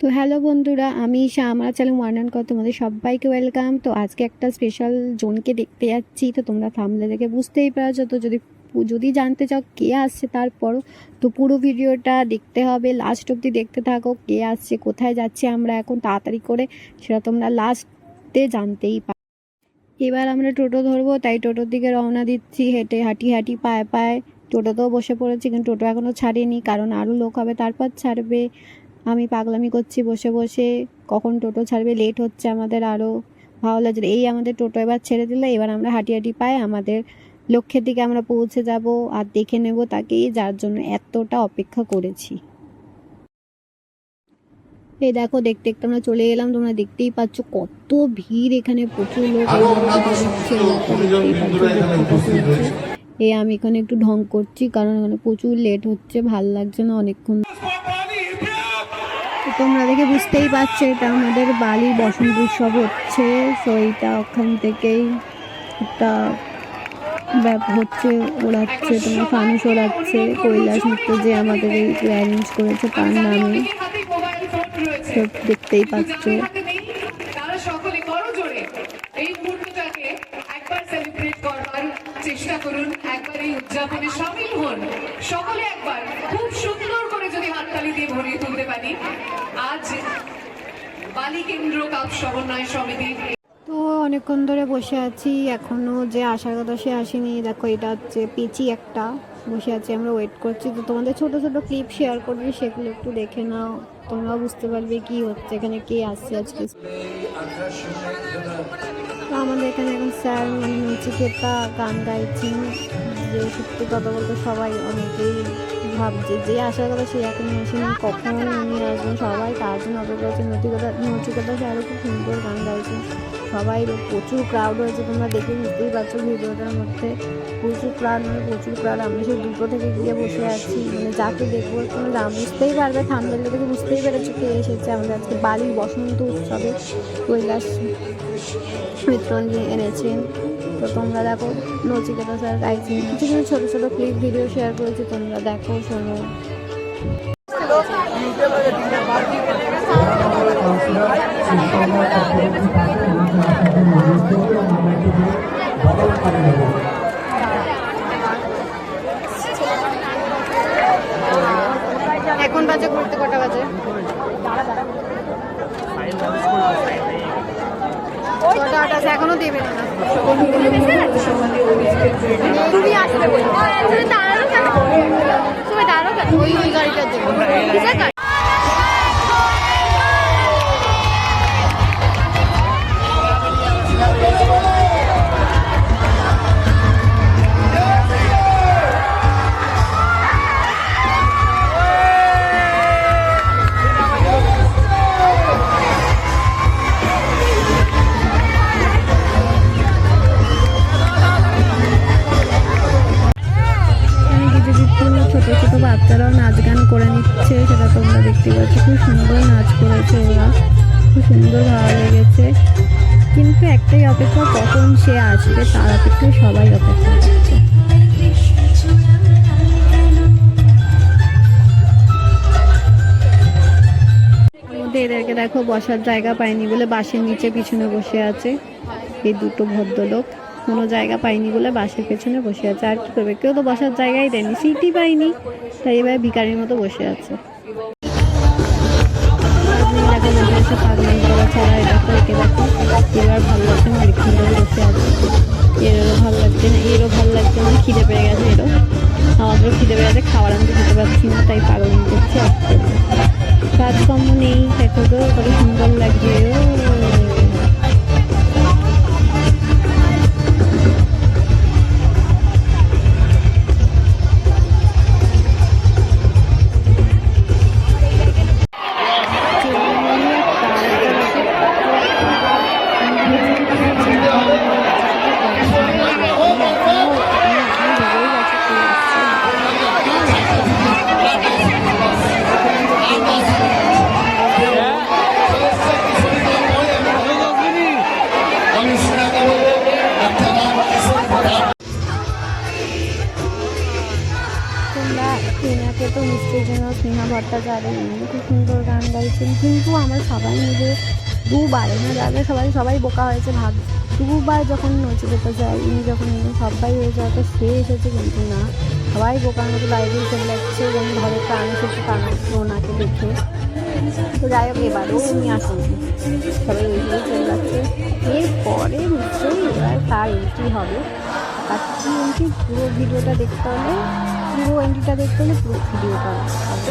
তো হ্যালো বন্ধুরা, আমি ঈশা, আমার চ্যানেল ওয়ান অ্যান্ড কর তোমাদের সবাইকে ওয়েলকাম। তো আজকে একটা স্পেশাল জোনকে দেখতে যাচ্ছি। তো তোমরা থাম্বনেল দেখে বুঝতেই পারছো। তো যদি জানতে চাও কে আসছে, তারপরও তো পুরো ভিডিওটা দেখতে হবে, লাস্ট অবধি দেখতে থাকো। কে আসছে, কোথায় যাচ্ছি আমরা এখন, তাড়াতাড়ি করে সেটা তোমরা লাস্টে জানতেই পারো। এবার আমরা টোটো ধরবো, তাই টোটোর দিকে রওনা দিচ্ছি, হেঁটে হাঁটি পায়ে পায়ে। টোটোতেও বসে পড়েছি, কিন্তু টোটো এখনও ছাড়েনি, কারণ আরও লোক হবে তারপর ছাড়বে। আমি পাগলামি করছি বসে বসে, কখন টোটো ছাড়বে, লেট হচ্ছে আমাদের আরও। ভালো লাগছে। এই আমাদের টোটো এবার ছেড়ে দিলে এবার আমরা হাঁটি পায়ে আমাদের লক্ষ্যের দিকে আমরা পৌঁছে যাব, আর দেখে নেব তাকেই, যার জন্য এতটা অপেক্ষা করেছি। এই দেখো, দেখতে দেখতে আমরা চলে এলাম। তোমরা দেখতেই পাচ্ছ কত ভিড় এখানে, প্রচুর লোক। এই আমি এখানে একটু ঢং করছি, কারণ এখানে প্রচুর লেট হচ্ছে, ভাল লাগছে না অনেকক্ষণ। তোমরা দেখে বুঝতেই পারছো এটা আমাদের বালি বসন্ত উৎসব হচ্ছে। তো এইটা ওখান থেকেই একটা হচ্ছে, ওড়াচ্ছে, তোমার ফানুস ওড়াচ্ছে। কৈলাস মিত্র যে আমাদের এই অ্যারেঞ্জ করেছে তার নামে, তো দেখতেই পাচ্ছ। তারা সকলে করজোড়ে এই মুহূর্তটাকে একবার সেলিব্রেট করবার চেষ্টা করুন, একবার এই উদযাপনে শামিল হন। সকলে একবার খুব সুন্দর করে যদি হাততালি দিয়ে ভরিয়ে তুলতে পারি আজ বালি কেন্দ্র কাপ সমন্বয় সমিতি। তো অনেকক্ষণ ধরে বসে আছি, এখনও যে আসার কথা সে আসেনি। দেখো, এটা হচ্ছে পিচি একটা, বসে আছি আমরা, ওয়েট করছি। তো তোমাদের ছোট ছোট ক্লিপ শেয়ার করবি, সেগুলো একটু দেখে নাও, তোমরাও বুঝতে পারবে কি হচ্ছে, এখানে কে আসছে আজকে। তো আমাদের এখানে এখন স্যার মানে নচিকেতা গান গাইছেন। যে সত্যি কথা বলতে সবাই অনেকেই ভাবছে যে আসার কথা সে এখন আসেনি, কখন উনি আসবেন, সবাই তার জন্য অপেক্ষা করছে। নচিকেতা স্যারও খুব সুন্দর গান গাইছেন, সবাই প্রচুর ক্রাউড হয়েছে। তোমরা দেখে বুঝতেই পারছো ভিডিওটার মধ্যে প্রচুর ক্রাউড, মানে প্রচুর ক্রাউড। আমি সেই দুটো থেকে গিয়ে বসে আছি, মানে যাকে দেখবো তোমরা বুঝতেই পারবে, থাম্বনেলটা থেকে বুঝতেই পেরেছো কে এসেছে আমাদের আজকে বালির বসন্ত উৎসবে। কৈলাস মিত্র এনেছেন। তো তোমরা দেখো, নচিকেতা স্যার গাইছেন, কিছু কিছু ছোটো ছোটো ক্লিপ ভিডিও শেয়ার করেছি, তোমরা দেখো, শোনো। এখন বাজে ঘুরতে, কটা বাজে? এখনো দেবে না, ওই গাড়িটার জন্য। ছোট ছোট বাচ্চারাও নাচ গান করে নিচ্ছে, সেটা তোমরা দেখতে পাচ্ছ। খুব সুন্দর নাচ করেছে ওরা, খুব সুন্দর ভালো লেগেছে। কিন্তু একটাই অপেক্ষা, কখন সে আসবে, তার অপেক্ষায় সবাই অপেক্ষা করছে। এদেরকে দেখো, বসার জায়গা পায়নি বলে বাসের নিচে পিছনে বসে আছে। এই দুটো ভদ্রলোক কোনো জায়গা পায়নি বলে বাসের পেছনে বসে আছে। আর কি করবে, কেউ তো বসার জায়গাই দেয়নি, সিটই পায়নি, তাই এবার ভিখারির মতো বসে আছে। পাগলামি করা ছাড়া এটা তো একে দেখো, এবার ভালো লাগছে না, অনেকক্ষণ ধরে বসে আছে। এরও ভালো লাগছে না, এরও ভালো লাগছে না, খিদে পেয়ে গেছে এরও, আমাদেরও খিদে পেয়ে গেছে, খাবার আনতে খেতে পারছি না, তাই পাগলামি করছে। কাজকর্ম নেই, দেখো তো কত সুন্দর লাগছে। স্নেহা ভট্টাচার্য, উনি খুব সুন্দর গান গাইছেন। কিন্তু আমরা সবাই মিলে দুবার, এখানে দাদা সবাই বোকা হয়েছে, ভাব দুবার যখন নচিকেতা যাই, ইনি যখন সবাই হয়ে যায় তো সে এসেছে, কিন্তু না, সবাই বোকার মতো বাইরেই চলে যাচ্ছে এবং ঘরে প্রাণ এসেছে কানাচ্ছে ওনাকে দেখে। তো যাই হোক, এবারেও উনি আসেনি, সবাই এইভাবেই চলে যাচ্ছে। এরপরে নিশ্চয়ই এবার তার এন্ট্রি হবে। তার কি এন্ট্রি, পুরো ভিডিওটা দেখতে হলে, পুরো এন্ট্রিটা দেখতে হলে পুরো ভিডিওটা হবে।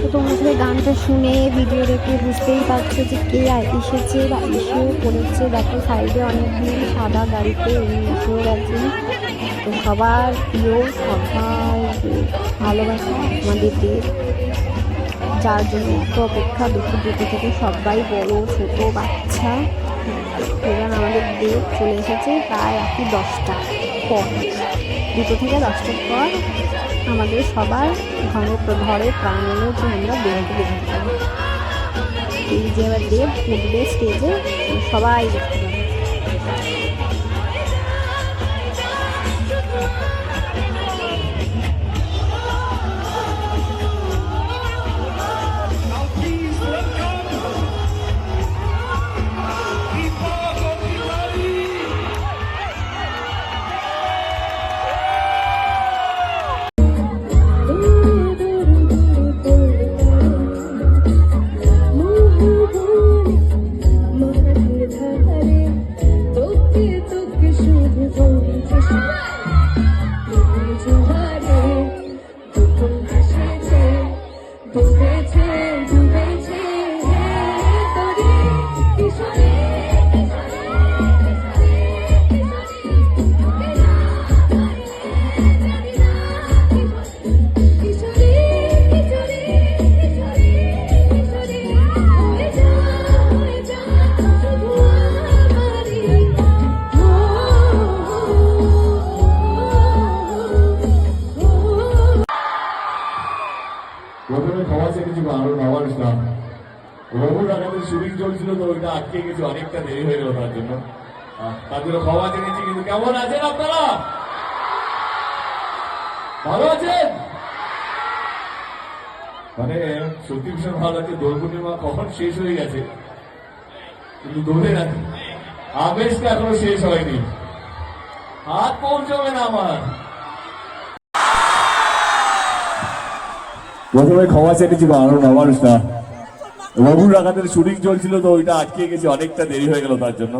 তো তোমরা সবাই গানটা শুনে ভিডিও দেখে বুঝতেই পারছো যে কে এসেছে বা এসেও পড়েছে। দেখো সাইডে অনেকদিন সাদা গাড়িতে উনি এসেও গেছেন। তো সবার প্রিয়, সবার ভালোবাসা আমাদের দেব, যার জন্য এত অপেক্ষা দুপুর 2টা থেকে সবাই, বড় ছোট বাচ্চা, এবার আমাদের দেব চলে এসেছে প্রায় রাত্রি 10টা পর, 2টো থেকে 10টার পর আমাদের সবার ঘরে প্রাণ এলো যে আমরা দেবকে দেখতে পাবো। এই যে এবার দেব উঠবে স্টেজে, সবাই দেখতে পাবে। প্রথমে ক্ষমা চেয়েছি আরো নবার ইসলাম, রঘু ডাকাতের শুটিং চলছিল তো ওইটা আটকে গেছে, অনেকটা দেরি হয়ে গেল তার জন্য ক্ষমা চেয়েছি। কিন্তু কেমন আছেন আপনারা? ভালো আছেন? মানে সত্যি ভীষণ ভালো লাগছে। দোল পূর্ণিমা কখন শেষ হয়ে গেছে, কিন্তু দোলের আবেশটা এখনো শেষ হয়নি, হাত পৌঁছবে না আমার। প্রথমে ক্ষমা চেয়েছি আরো নবার ইসলাম, রঘু ডাকাতের শুটিং চলছিল তো ওইটা আটকে গেছে, অনেকটা দেরি হয়ে গেল তার জন্য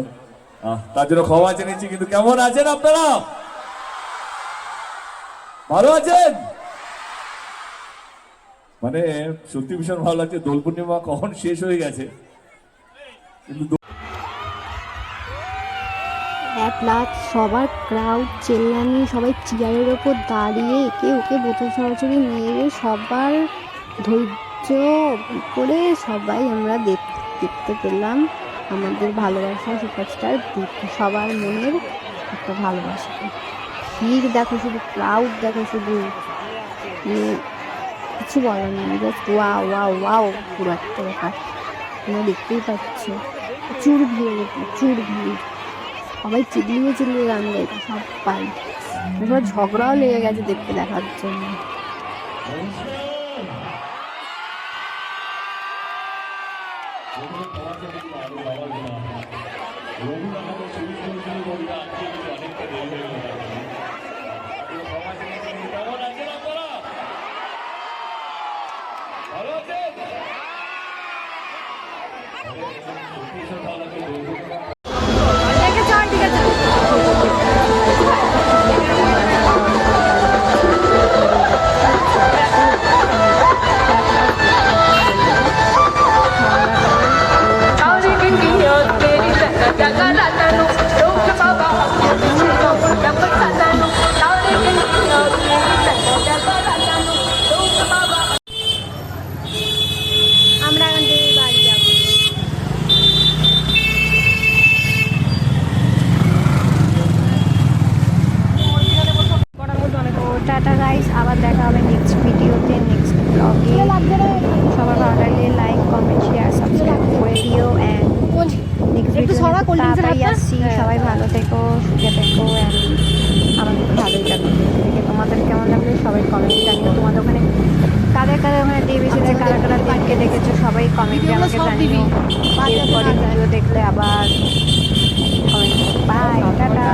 ক্ষমা চেয়েছি। কিন্তু কেমন আছেন আপনারা? ভালো আছেন? মানে সত্যি ভীষণ ভালো লাগছে। দোল পূর্ণিমা কখন শেষ হয়ে গেছে, কিন্তু এক লাখ সবার ক্রাউড চেল্লানি, সবাই চেয়ারের ওপর দাঁড়িয়ে একে ওকে বোতল ছড়াছড়ি মেরে সবার ধৈর্য করে সবাই আমরা দেখতে পেলাম আমাদের ভালোবাসা সুপারস্টার দীপকে, সবার মনের একটা ভালোবাসা। ভিড় দেখো শুধু, ক্রাউড দেখো শুধু, কিছু বলার নেই, জাস্ট ওয়াও ওয়াও ওয়াও, পুরো একটা ব্যাপার তোমরা দেখতেই পাচ্ছ। প্রচুর ভিড়, প্রচুর ভিড়, সবাই চিল্লিয়ে গান গাইছে, সবাই এবার ঝগড়াও লেগে গেছে দেখতে দেখার জন্য। রঘুনাথকে শুরু শুরু বলতে আজকে কিন্তু অনেকটা দেরি হয়ে গেল। কেমন আছেন আপনারা? ভালো আছেন? সত্যি ভীষণ ভালো লাগে দৌড়। আমরা এখন থেকে বাড়ি যাবো। তো টাটা গাইস, আবার দেখা হবে নেক্সট ভিডিওতে, নেক্সট ব্লগে। সবার ভালো লাগলে লাইক কমেন্ট শেয়ার সাবস্ক্রাইব করে দিও। অ্যান্ড নেক্সট ভিডিও তাড়াতাড়ি আসছি। সবাই ভালো থেকো, সুখে থেকো, অ্যান্ড আমার কিন্তু ভালোই লাগবে দেখে। তোমাদের কেমন লাগবে সবাই কমেন্ট জানিও। তোমাদের ওখানে কাদের কাদের ওখানে দিয়ে বেশি দেয়, কারা কারা দেখে দেখেছো সবাই কমেন্টে আমাকে জানিও। এরপরে ভিডিও দেখলে আবার কমেন্ট। By, tata.